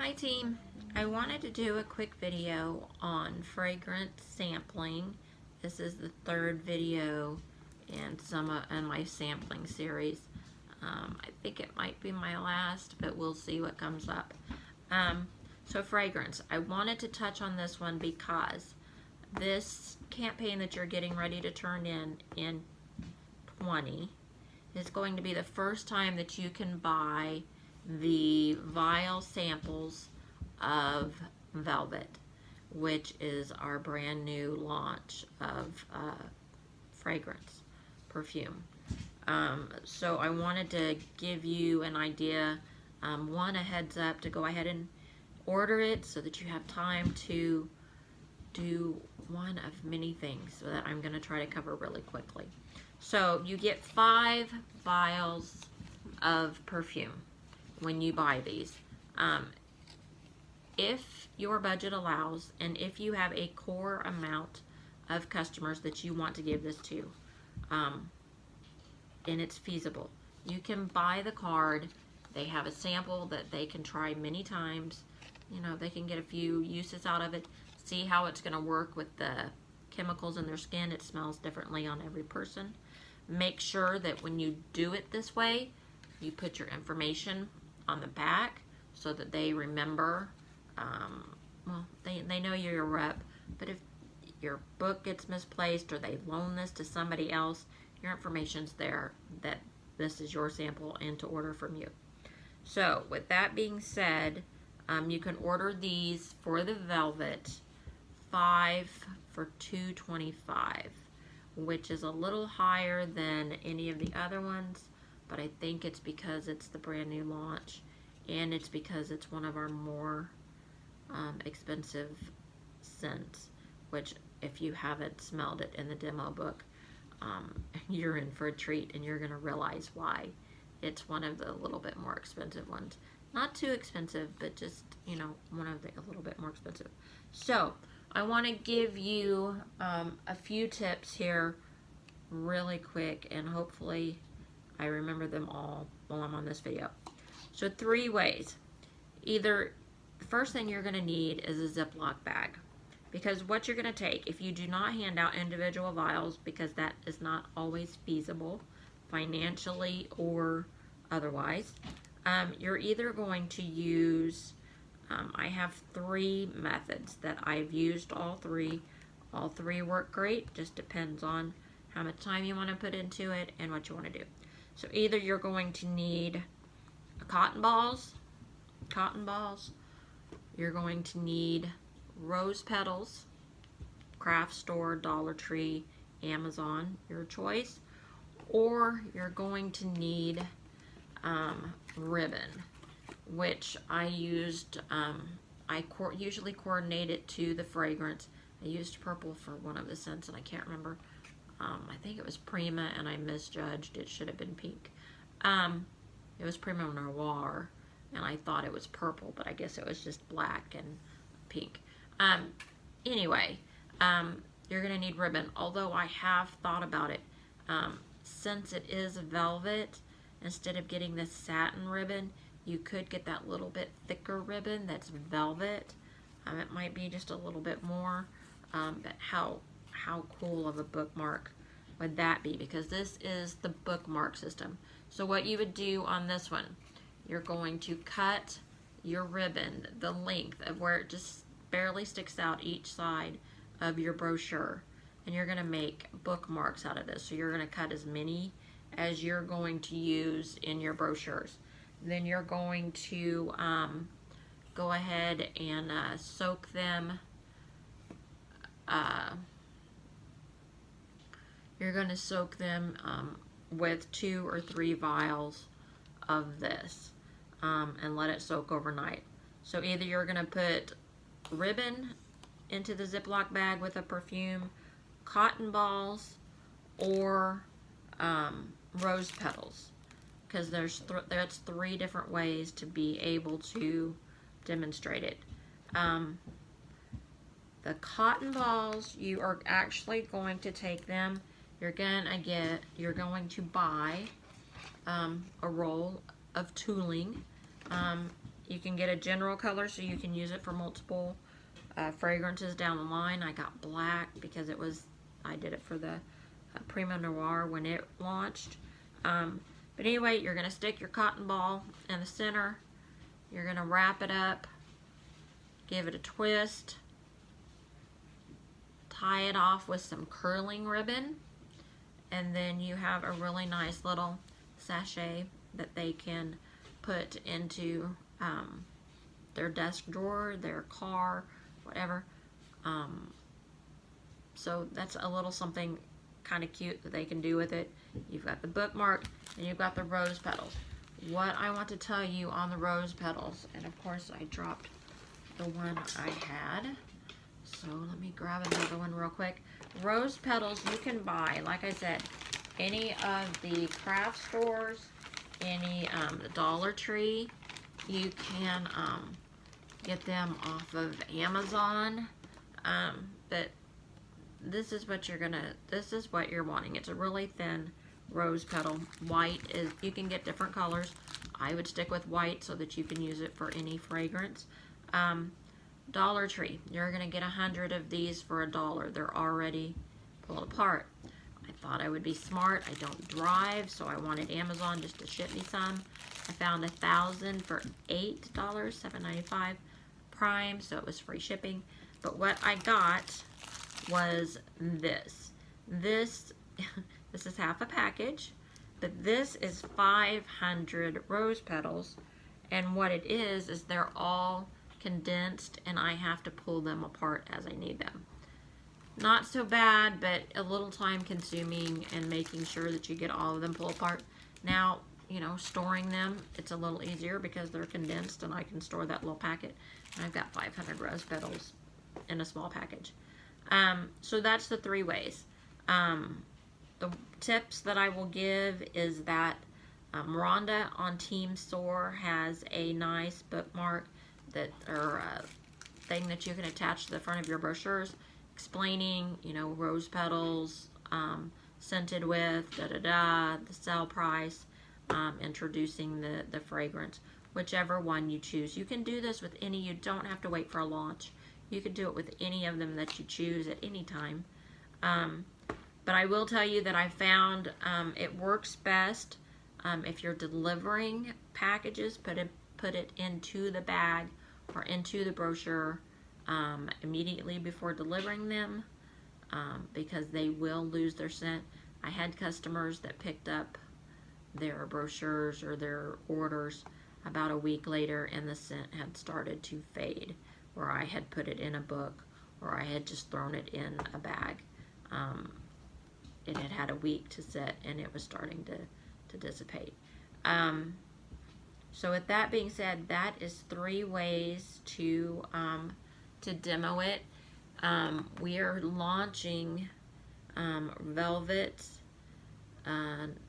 Hi team, I wanted to do a quick video on fragrance sampling. This is the third video in my sampling series. I think it might be my last, but we'll see what comes up. So fragrance, I wanted to touch on this one because this campaign that you're getting ready to turn in 20 is going to be the first time that you can buy the vial samples of Velvet, which is our brand new launch of fragrance perfume. So I wanted to give you an idea, one, a heads up to go ahead and order it so that you have time to do one of many things that I'm going to try to cover really quickly. So you get 5 vials of perfume when you buy these. If your budget allows, and if you have a core amount of customers that you want to give this to, and it's feasible, you can buy the card. They have a sample that they can try many times. You know, they can get a few uses out of it, see how it's going to work with the chemicals in their skin. It smells differently on every person. Make sure that when you do it this way, you put your information on the back so that they remember. Well, they know you're a rep, but if your book gets misplaced or they loan this to somebody else, your information's there that this is your sample and to order from you. So with that being said, you can order these for the Velvet 5 for $2.25, which is a little higher than any of the other ones, but I think it's because it's the brand new launch and it's because it's one of our more expensive scents, which if you haven't smelled it in the demo book, you're in for a treat and you're going to realize why. It's one of the little bit more expensive ones. Not too expensive, but just, you know, one of the a little bit more expensive. So I want to give you a few tips here really quick, and hopefully I remember them all while I'm on this video. So 3 ways. Either the first thing you're going to need is a Ziploc bag, because what you're going to take, if you do not hand out individual vials, because that is not always feasible financially or otherwise, you're either going to use, I have 3 methods that I've used, all three work great, just depends on how much time you want to put into it and what you want to do. So either you're going to need cotton balls, you're going to need rose petals, craft store, Dollar Tree, Amazon, your choice, or you're going to need ribbon, which I used, I usually coordinate it to the fragrance. I used purple for one of the scents and I can't remember. I think it was Prima and I misjudged. It should have been pink. It was Prima Noir and I thought it was purple, but I guess it was just black and pink. Anyway, you're going to need ribbon, although I have thought about it. Since it is velvet, instead of getting this satin ribbon, you could get that little bit thicker ribbon that's velvet. It might be just a little bit more, but how cool of a bookmark would that be? Because this is the bookmark system. So what you would do on this one, you're going to cut your ribbon the length of where it just barely sticks out each side of your brochure, and you're going to make bookmarks out of this. So you're going to cut as many as you're going to use in your brochures. Then you're going to go ahead and soak them. You're going to soak them with 2 or 3 vials of this and let it soak overnight. So either you're going to put ribbon into the Ziploc bag with a perfume, cotton balls, or rose petals, because that's 3 different ways to be able to demonstrate it. The cotton balls, you are actually going to take them, you're going to buy a roll of tooling. You can get a general color so you can use it for multiple fragrances down the line. I got black because I did it for the Primo Noir when it launched. But anyway, you're going to stick your cotton ball in the center. You're going to wrap it up, give it a twist, tie it off with some curling ribbon, and then you have a really nice little sachet that they can put into their desk drawer, their car, whatever. So that's a little something kind of cute that they can do with it. You've got the bookmark and you've got the rose petals. What I want to tell you on the rose petals, and of course I dropped the one I had, so let me grab another one real quick. Rose petals you can buy, like I said, any of the craft stores, any the Dollar Tree. You can get them off of Amazon, but this is what you're wanting. It's a really thin rose petal. White is, you can get different colors. I would stick with white so that you can use it for any fragrance. Dollar Tree, you're gonna get 100 of these for $1. They're already pulled apart. I thought I would be smart. I don't drive, so I wanted Amazon just to ship me some. I found 1,000 for $8, $7.95 Prime, so it was free shipping. But what I got was this. This is half a package, but this is 500 rose petals, and what it is they're all condensed, and I have to pull them apart as I need them. Not so bad, but a little time consuming and making sure that you get all of them pulled apart. Now, you know, storing them, it's a little easier because they're condensed and I can store that little packet. And I've got 500 rose petals in a small package. So that's the 3 ways. The tips that I will give is that Rhonda on Team Soar has a nice bookmark that, or thing that you can attach to the front of your brochures, explaining, you know, rose petals, scented with, the sale price, introducing the fragrance, whichever one you choose. You can do this with any, you don't have to wait for a launch. You could do it with any of them that you choose at any time. But I will tell you that I found it works best if you're delivering packages, put it into the bag or into the brochure immediately before delivering them, because they will lose their scent. I had customers that picked up their brochures or their orders about a week later and the scent had started to fade, or I had put it in a book, or I had just thrown it in a bag. It had had a week to sit and it was starting to dissipate. So with that being said, that is 3 ways to demo it. We are launching Velvet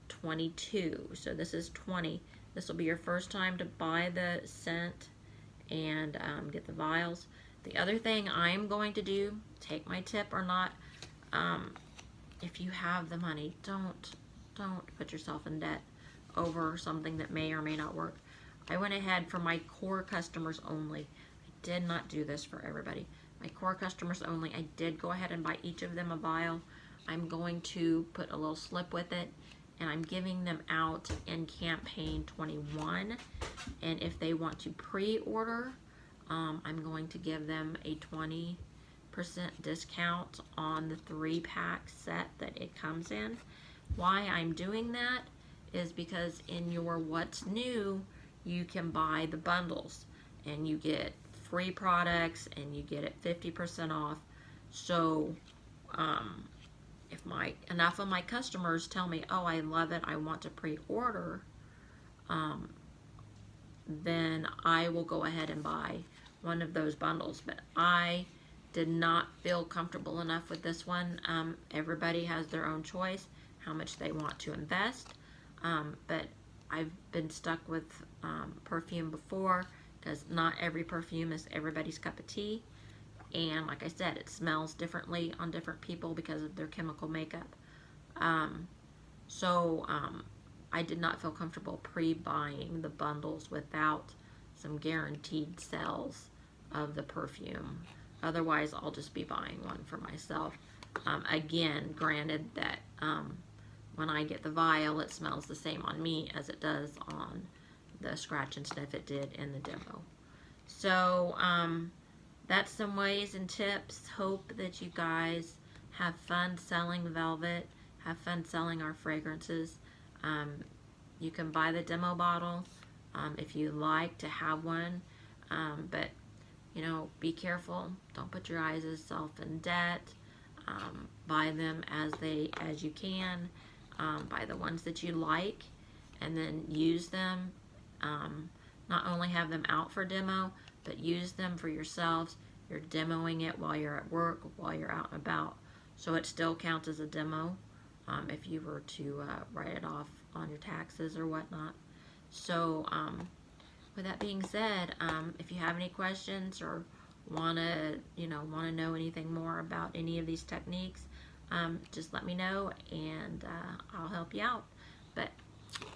22. So this is 20. This will be your first time to buy the scent and get the vials. The other thing I'm going to do, take my tip or not, if you have the money, don't put yourself in debt over something that may or may not work. I went ahead for my core customers only. I did not do this for everybody. My core customers only, I did go ahead and buy each of them a vial. I'm going to put a little slip with it, and I'm giving them out in campaign 21. And if they want to pre-order, I'm going to give them a 20% discount on the 3-pack set that it comes in. Why I'm doing that is because in your What's New, you can buy the bundles and you get free products and you get it 50% off. So if enough of my customers tell me, oh, I love it, I want to pre-order, then I will go ahead and buy one of those bundles. But I did not feel comfortable enough with this one. Everybody has their own choice how much they want to invest, but I've been stuck with perfume before, because not every perfume is everybody's cup of tea, and like I said, it smells differently on different people because of their chemical makeup. So I did not feel comfortable pre-buying the bundles without some guaranteed sales of the perfume. Otherwise, I'll just be buying one for myself. Again, granted that when I get the vial, it smells the same on me as it does on the scratch and sniff it did in the demo. So that's some ways and tips. Hope that you guys have fun selling Velvet, have fun selling our fragrances. You can buy the demo bottle if you like to have one, but you know, be careful. Don't put your eyes yourself in debt. Buy them as you can. Buy the ones that you like, and then use them. Not only have them out for demo, but use them for yourselves. You're demoing it while you're at work, while you're out and about, so it still counts as a demo if you were to write it off on your taxes or whatnot. So with that being said, if you have any questions or want to know anything more about any of these techniques, just let me know and I'll help you out. But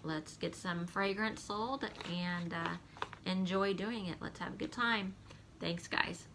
let's get some fragrance sold and enjoy doing it. Let's have a good time. Thanks, guys.